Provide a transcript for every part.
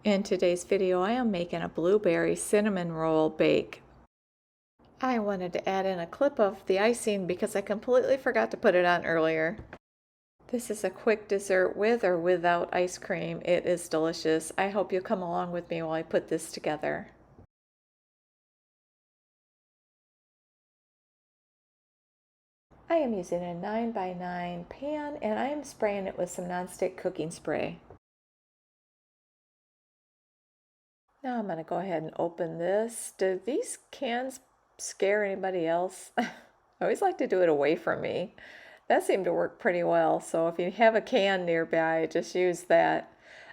In today's video, I am making a blueberry cinnamon roll bake. I wanted to add in a clip of the icing because I completely forgot to put it on earlier. This is a quick dessert with or without ice cream. It is delicious. I hope you'll come along with me while I put this together. I am using a 9x9 pan and I am spraying it with some nonstick cooking spray. Now I'm going to go ahead and open this. Do these cans scare anybody else? I always like to do it away from me. That seemed to work pretty well, so if you have a can nearby, just use that.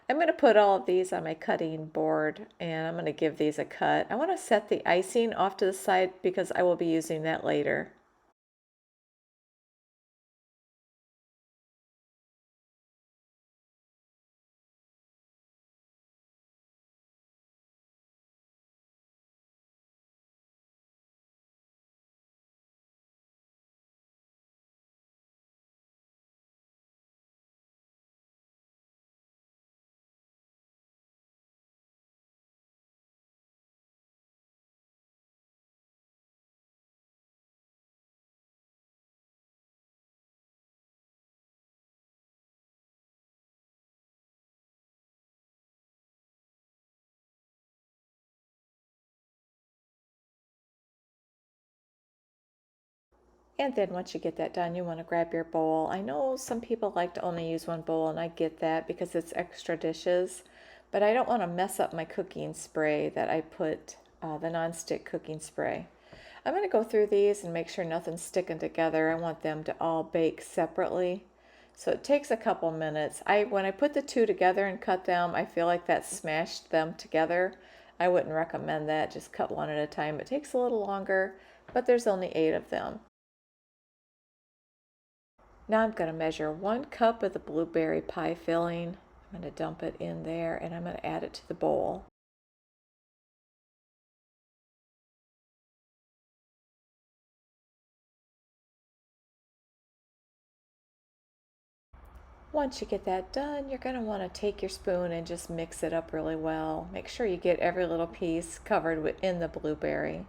I'm going to put all of these on my cutting board and I'm going to give these a cut. I want to set the icing off to the side because I will be using that later. And then once you get that done, you want to grab your bowl. I know some people like to only use one bowl, and I get that because it's extra dishes, but I don't want to mess up my cooking spray that I put, the nonstick cooking spray. I'm going to go through these and make sure nothing's sticking together. I want them to all bake separately. So it takes a couple minutes. When I put the two together and cut them, I feel like that smashed them together. I wouldn't recommend that. Just cut one at a time. It takes a little longer, but there's only 8 of them. Now I'm going to measure 1 cup of the blueberry pie filling. I'm going to dump it in there and I'm going to add it to the bowl. Once you get that done, you're going to want to take your spoon and just mix it up really well. Make sure you get every little piece covered within the blueberry.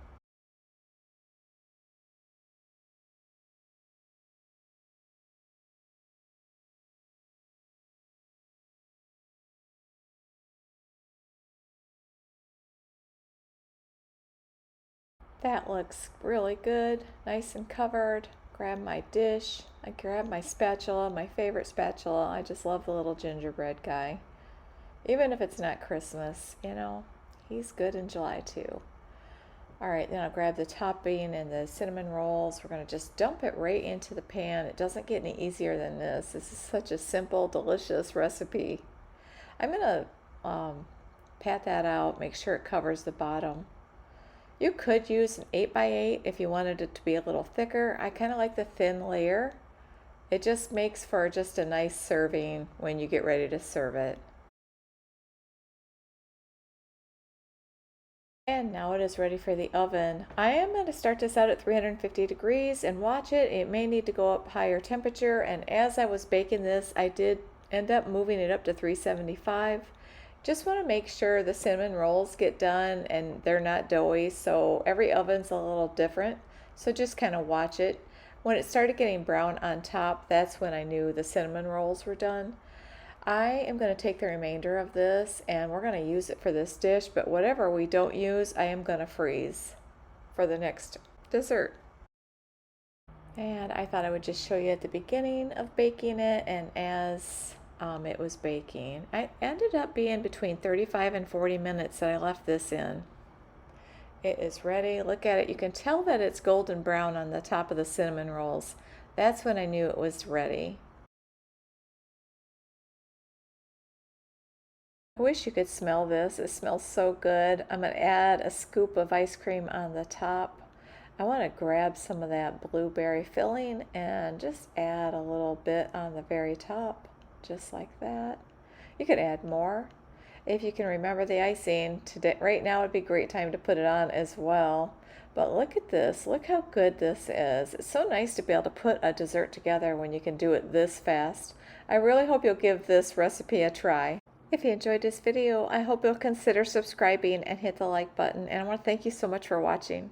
That looks really good, nice and covered. Grab my dish. I grab my spatula, my favorite spatula. I just love the little gingerbread guy. Even if it's not Christmas, you know, he's good in July too. All right, then I'll grab the topping and the cinnamon rolls. We're going to just dump it right into the pan. It doesn't get any easier than this. This is such a simple, delicious recipe. I'm going to pat that out, make sure it covers the bottom. You could use an 8x8 if you wanted it to be a little thicker. I kind of like the thin layer. It just makes for just a nice serving when you get ready to serve it. And now it is ready for the oven. I am going to start this out at 350 degrees and watch it. It may need to go up higher temperature, and as I was baking this, I did end up moving it up to 375. Just want to make sure the cinnamon rolls get done and they're not doughy, so every oven's a little different. So just kind of watch it. When it started getting brown on top, that's when I knew the cinnamon rolls were done. I am going to take the remainder of this and we're going to use it for this dish, but whatever we don't use, I am going to freeze for the next dessert. And I thought I would just show you at the beginning of baking it and as it was baking. I ended up being between 35 and 40 minutes that I left this in. It is ready. Look at it. You can tell that it's golden brown on the top of the cinnamon rolls. That's when I knew it was ready. I wish you could smell this. It smells so good. I'm going to add a scoop of ice cream on the top. I want to grab some of that blueberry filling and just add a little bit on the very top, just like that. You could add more. If you can remember the icing, today, right now would be a great time to put it on as well. But look at this. Look how good this is. It's so nice to be able to put a dessert together when you can do it this fast. I really hope you'll give this recipe a try. If you enjoyed this video, I hope you'll consider subscribing and hit the like button. And I want to thank you so much for watching.